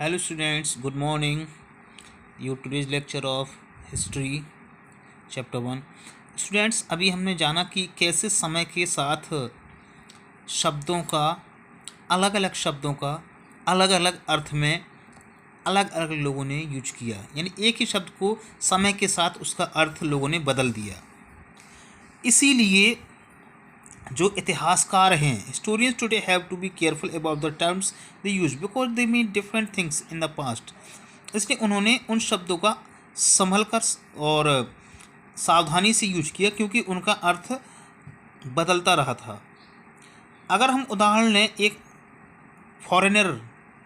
Hello students, good morning. You today's lecture of history chapter 1. Students, अभी हमने जाना कि कैसे समय के साथ शब्दों का शब्दों का अलग अलग अर्थ में अलग अलग लोगों ने यूज किया, यानी एक ही शब्द को समय के साथ उसका अर्थ लोगों ने बदल दिया। इसीलिए जो इतिहासकार हैं, historians today have to be careful about the terms they use because they mean different things in the past. इसलिए उन्होंने उन शब्दों का संभल कर और सावधानी से यूज किया क्योंकि उनका अर्थ बदलता रहा था। अगर हम उदाहरण लें, एक फॉरेनर,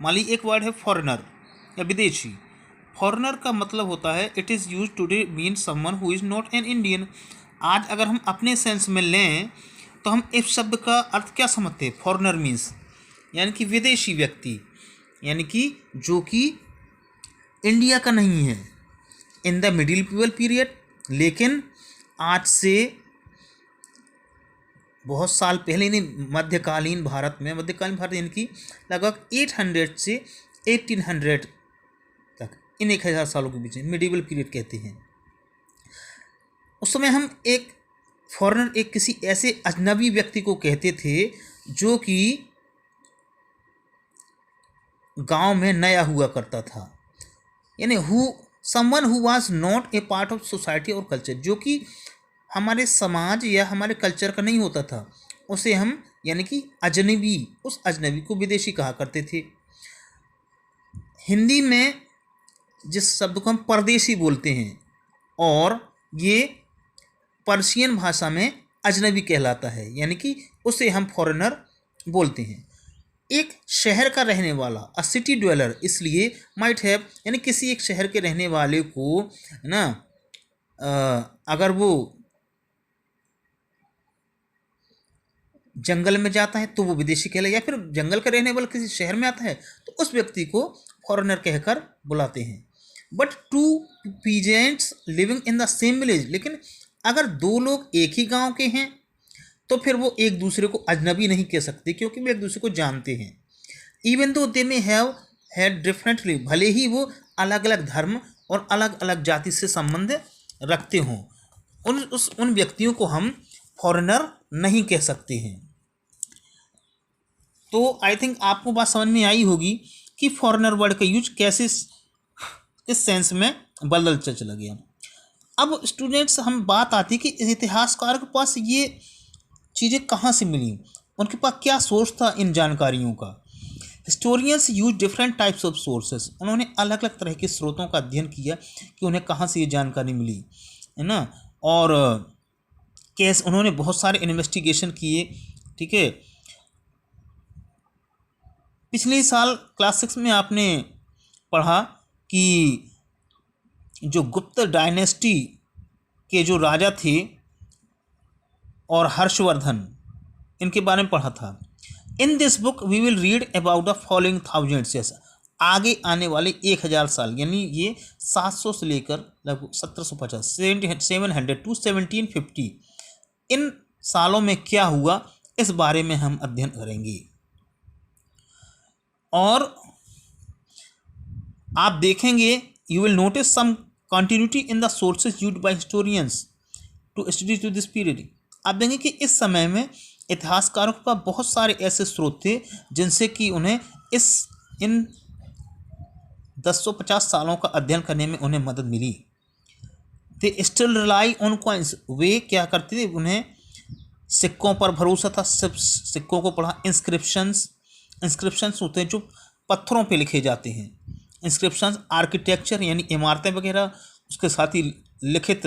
मान ली एक वर्ड है फॉरेनर या विदेशी। फॉरेनर का मतलब होता है it is use today mean someone who is not an Indian. आज अगर हम अपने सेंस में लें तो हम इस शब्द का अर्थ क्या समझते हैं? फॉरेनर मीन्स यानी कि विदेशी व्यक्ति, यानी कि जो कि इंडिया का नहीं है इन द मिडिल पीरियड। लेकिन आज से बहुत साल पहले, नहीं, मध्यकालीन भारत यानी कि लगभग 800 से 1800 तक, इन 1000 सालों के बीच में मिडिवल पीरियड कहते हैं। उस समय हम एक फॉरेनर, एक किसी ऐसे अजनबी व्यक्ति को कहते थे जो कि गांव में नया हुआ करता था, यानी someone who was not a part of society और कल्चर, जो कि हमारे समाज या हमारे कल्चर का नहीं होता था। उसे हम यानी कि अजनबी, उस अजनबी को विदेशी कहा करते थे। हिंदी में जिस शब्द को हम परदेशी बोलते हैं, और ये पर्शियन भाषा में अजनबी कहलाता है, यानी कि उसे हम फॉरेनर बोलते हैं। एक शहर का रहने वाला, अ सिटी ड्वेलर, इसलिए माइट हैव, यानी किसी एक शहर के रहने वाले को ना अगर वो जंगल में जाता है तो वो विदेशी कहलाए, या फिर जंगल का रहने वाला किसी शहर में आता है तो उस व्यक्ति को फॉरेनर कहकर बुलाते हैं। But two peasants living in the same village, लेकिन अगर दो लोग एक ही गांव के हैं तो फिर वो एक दूसरे को अजनबी नहीं कह सकते क्योंकि वे एक दूसरे को जानते हैं। Even though they may have had differently, भले ही वो अलग अलग धर्म और अलग अलग जाति से संबंध रखते हों, उन व्यक्तियों को हम फॉरेनर नहीं कह सकते हैं। तो आई थिंक आपको बात समझ में आई होगी कि फॉरेनर वर्ड का यूज कैसे इस सेंस में बदल चला गया। अब स्टूडेंट्स, हम बात आती कि इतिहासकार के पास ये चीज़ें कहाँ से मिली, उनके पास क्या सोर्स था इन जानकारियों का। Historians use different types of sources, उन्होंने अलग अलग तरह के स्रोतों का अध्ययन किया कि उन्हें कहाँ से ये जानकारी मिली, है ना। और कैसे उन्होंने बहुत सारे इन्वेस्टिगेशन किए, ठीक है। पिछले साल क्लास 6 में आपने पढ़ा कि जो गुप्त डायनेस्टी के जो राजा थे और हर्षवर्धन, इनके बारे में पढ़ा था। In this book we will read about the following thousands years, आगे आने वाले 1000 साल, यानी ये 700 से लेकर लगभग 1750 700 टू 1750, इन सालों में क्या हुआ इस बारे में हम अध्ययन करेंगे। और आप देखेंगे, you will notice some continuity in the sources used by historians to study to this period। आप देखेंगे कि इस समय में इतिहासकारों के पास बहुत सारे ऐसे स्रोत थे जिनसे कि उन्हें इन 1050 सालों का अध्ययन करने में उन्हें मदद मिली। They still rely on coins, वे क्या करते थे, उन्हें सिक्कों पर भरोसा था, सिक्कों को पढ़ा। इंस्क्रिप्शंस होते हैं जो पत्थरों पे लिखे जाते हैं। इंस्क्रिप्शंस, आर्किटेक्चर यानी इमारतें वगैरह, उसके साथ ही लिखित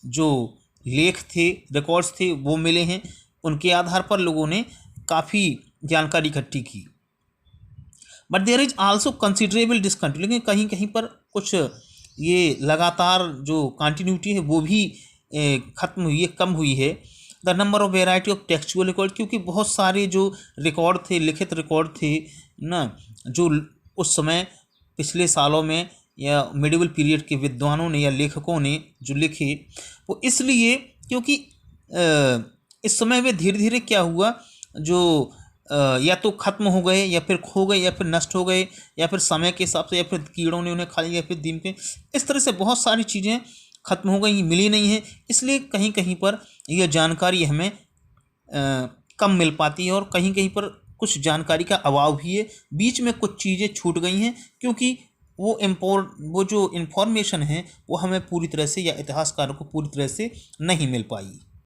जो लेख थे, रिकॉर्ड्स थे, वो मिले हैं। उनके आधार पर लोगों ने काफ़ी जानकारी इकट्ठी की। But there is also considerable discontinuity, लेकिन कहीं कहीं पर कुछ ये लगातार जो कंटिन्यूटी है वो भी ख़त्म हुई है, कम हुई है। The number of variety of textual record, क्योंकि बहुत सारे जो रिकॉर्ड थे, लिखित रिकॉर्ड थे ना, जो उस समय पिछले सालों में या मिडिवल पीरियड के विद्वानों ने या लेखकों ने जो लिखे, वो इसलिए क्योंकि इस समय में धीरे धीरे क्या हुआ, जो या तो ख़त्म हो गए या फिर खो गए या फिर नष्ट हो गए या फिर समय के हिसाब से या फिर कीड़ों ने उन्हें खा लिया या फिर दिन पे, इस तरह से बहुत सारी चीज़ें ख़त्म हो गई, मिली नहीं है। इसलिए कहीं कहीं पर यह जानकारी हमें कम मिल पाती है और कहीं कहीं पर कुछ जानकारी का अभाव भी है। बीच में कुछ चीज़ें छूट गई हैं क्योंकि वो जो इन्फॉर्मेशन है वो हमें पूरी तरह से या इतिहासकारों को पूरी तरह से नहीं मिल पाई।